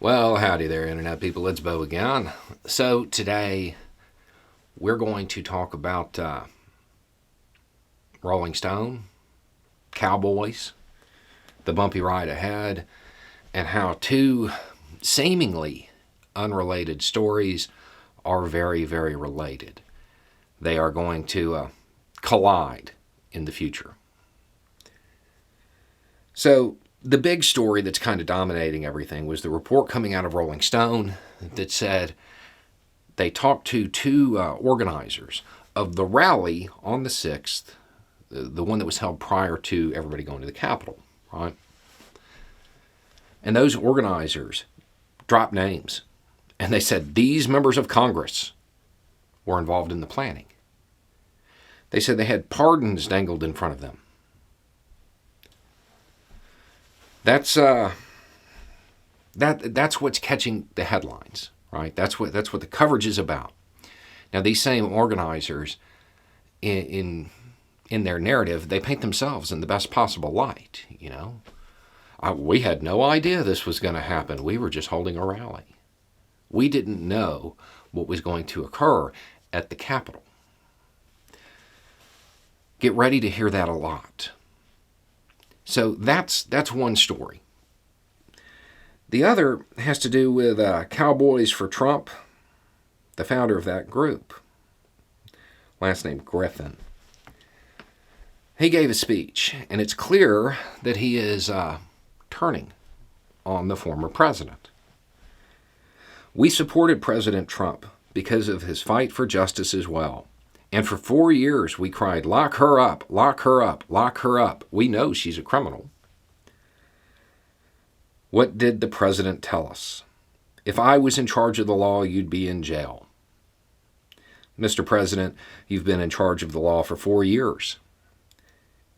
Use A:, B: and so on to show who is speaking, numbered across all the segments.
A: Well, howdy there, Internet people. It's Bo again. So, today we're going to talk about Rolling Stone, Cowboys, the bumpy ride ahead, and how two seemingly unrelated stories are very, very related. They are going to collide in the future. So, the big story that's kind of dominating everything was the report coming out of Rolling Stone that said they talked to two organizers of the rally on the 6th, the one that was held prior to everybody going to the Capitol, right? And those organizers dropped names, and they said these members of Congress were involved in the planning. They said they had pardons dangled in front of them. That's what's catching the headlines, right? That's what the coverage is about. Now, these same organizers, in their narrative, they paint themselves in the best possible light. We had no idea this was going to happen. We were just holding a rally. We didn't know what was going to occur at the Capitol. Get ready to hear that a lot. So that's one story. The other has to do with Cowboys for Trump, the founder of that group, last name Griffin. He gave a speech, and it's clear that he is turning on the former president. We supported President Trump because of his fight for justice as well. And for 4 years, we cried, lock her up, lock her up, lock her up. We know she's a criminal. What did the president tell us? If I was in charge of the law, you'd be in jail. Mr. President, you've been in charge of the law for 4 years.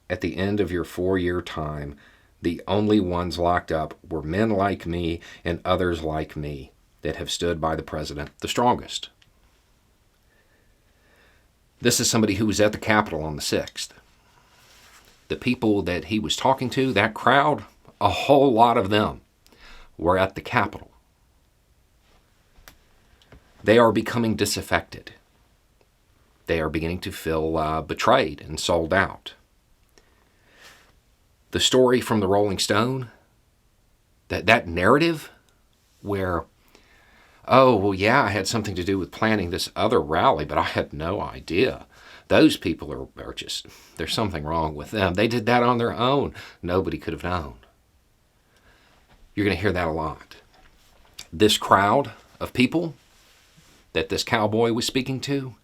A: At the end of your 4-year time, the only ones locked up were men like me and others like me that have stood by the president the strongest. This is somebody who was at the Capitol on the 6th. The people that he was talking to, that crowd, a whole lot of them were at the Capitol. They are becoming disaffected. They are beginning to feel betrayed and sold out. The story from the Rolling Stone, that narrative where, oh, well, yeah, I had something to do with planning this other rally, but I had no idea. Those people are just, there's something wrong with them. They did that on their own. Nobody could have known. You're going to hear that a lot. This crowd of people that this cowboy was speaking to,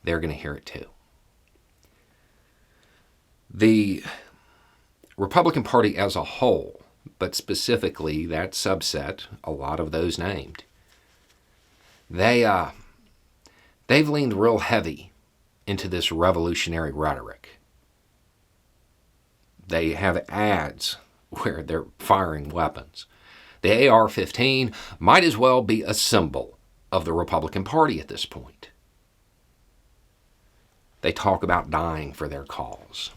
A: they're going to hear it too. The Republican Party as a whole, but specifically that subset, a lot of those named, they've leaned real heavy into this revolutionary rhetoric. They have ads where they're firing weapons. The AR-15 might as well be a symbol of the Republican Party at this point. They talk about dying for their cause,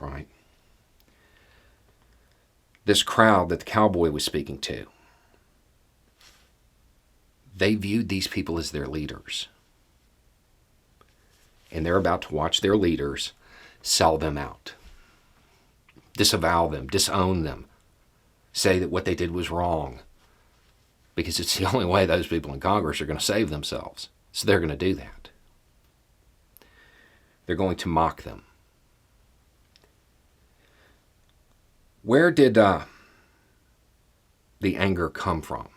A: right? This crowd that the cowboy was speaking to, they viewed these people as their leaders. And they're about to watch their leaders sell them out, disavow them, disown them, say that what they did was wrong, because it's the only way those people in Congress are going to save themselves. So they're going to do that. They're going to mock them. Where did the anger come from?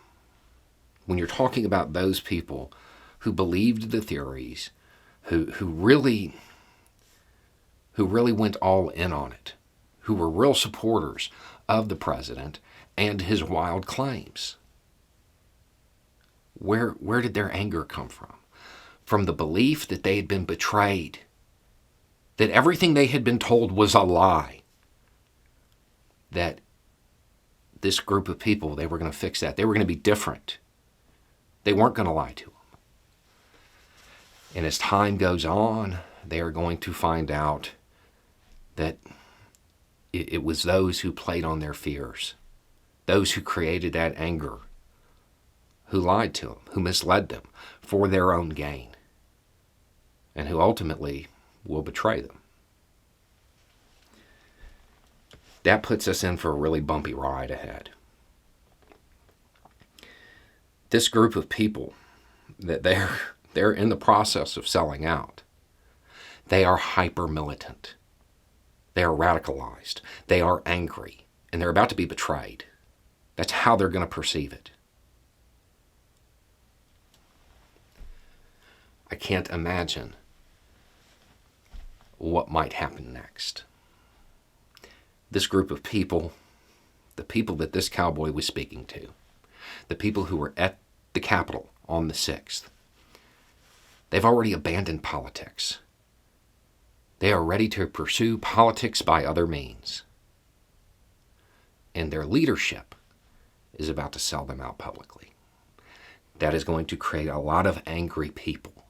A: When you're talking about those people who believed the theories, who really went all in on it, who were real supporters of the president and his wild claims. Where did their anger come from? From the belief that they had been betrayed, that everything they had been told was a lie, that this group of people, they were going to fix that. They were going to be different. They weren't going to lie to them. And as time goes on, they are going to find out that it was those who played on their fears, those who created that anger, who lied to them, who misled them for their own gain, and who ultimately will betray them. That puts us in for a really bumpy ride ahead. This group of people that they're in the process of selling out, they are hyper militant. They are radicalized. They are angry, and they're about to be betrayed. That's how they're going to perceive it. I can't imagine what might happen next. This group of people, the people that this cowboy was speaking to, the people who were at the Capitol on the 6th, they've already abandoned politics. They are ready to pursue politics by other means. And their leadership is about to sell them out publicly. That is going to create a lot of angry people.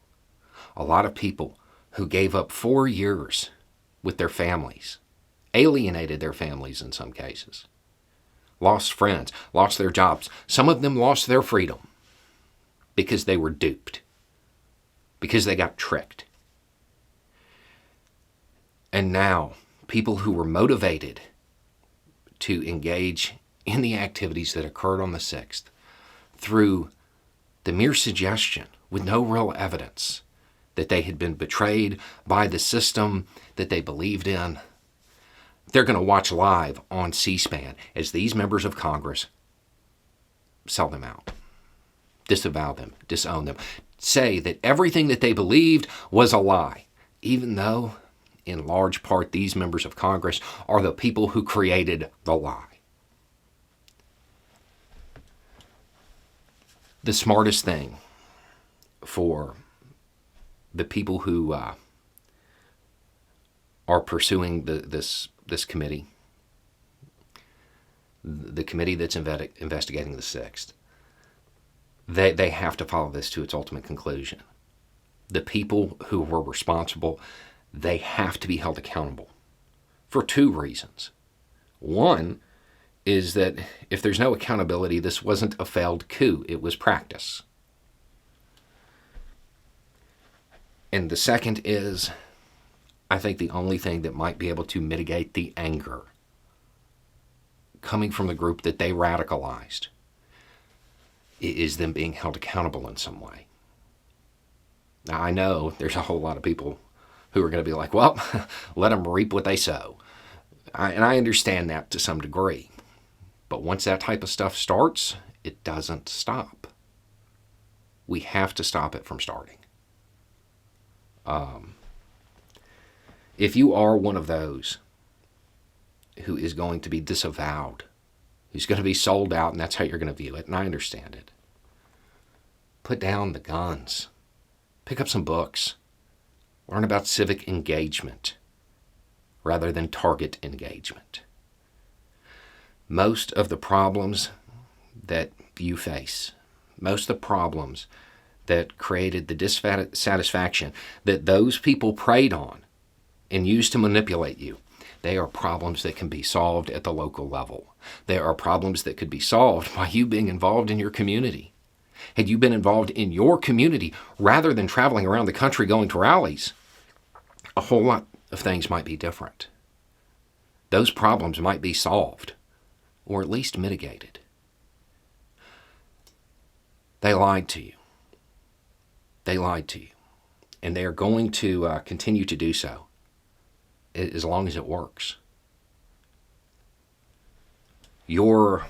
A: A lot of people who gave up 4 years with their families, alienated their families in some cases, lost friends, lost their jobs. Some of them lost their freedom because they were duped, because they got tricked. And now, people who were motivated to engage in the activities that occurred on the 6th through the mere suggestion, with no real evidence, that they had been betrayed by the system that they believed in, they're going to watch live on C-SPAN as these members of Congress sell them out, disavow them, disown them, say that everything that they believed was a lie, even though, in large part, these members of Congress are the people who created the lie. The smartest thing for the people who are pursuing this committee, the committee that's investigating the 6th, they have to follow this to its ultimate conclusion. The people who were responsible, they have to be held accountable for 2 reasons. One is that if there's no accountability, this wasn't a failed coup, it was practice. And the second is, I think the only thing that might be able to mitigate the anger coming from the group that they radicalized is them being held accountable in some way. Now, I know there's a whole lot of people who are going to be like, well, let them reap what they sow. And I understand that to some degree. But once that type of stuff starts, it doesn't stop. We have to stop it from starting. If you are one of those who is going to be disavowed, who's going to be sold out, and that's how you're going to view it, and I understand it, put down the guns. Pick up some books. Learn about civic engagement rather than target engagement. Most of the problems that you face, most of the problems that created the dissatisfaction that those people preyed on and used to manipulate you, they are problems that can be solved at the local level. They are problems that could be solved by you being involved in your community. Had you been involved in your community rather than traveling around the country going to rallies, a whole lot of things might be different. Those problems might be solved, or at least mitigated. They lied to you. They lied to you. And they are going to continue to do so as long as it works. Your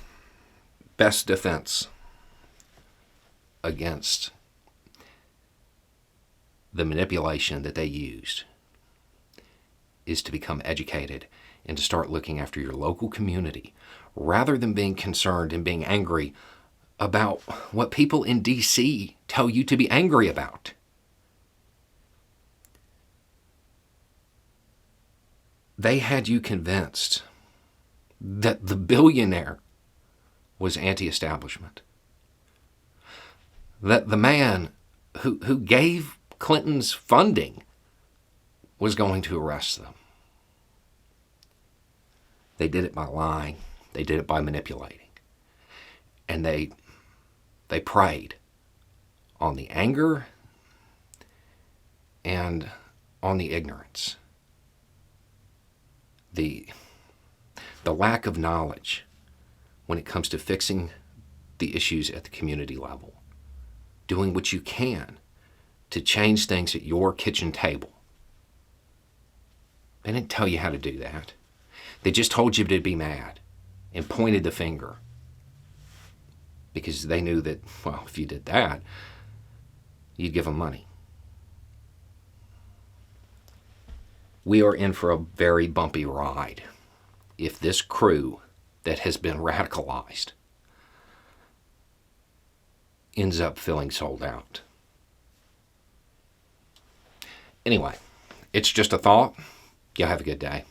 A: best defense against the manipulation that they used is to become educated and to start looking after your local community rather than being concerned and being angry about what people in D.C. tell you to be angry about. They had you convinced that the billionaire was anti-establishment. That the man who gave Clinton's funding was going to arrest them. They did it by lying. They did it by manipulating. and they preyed on the anger and on the ignorance, the lack of knowledge when it comes to fixing the issues at the community level, doing what you can to change things at your kitchen table. They didn't tell you how to do that. They just told you to be mad and pointed the finger, because they knew that, well, if you did that, you'd give them money. We are in for a very bumpy ride if this crew that has been radicalized ends up feeling sold out. Anyway, it's just a thought. Y'all have a good day.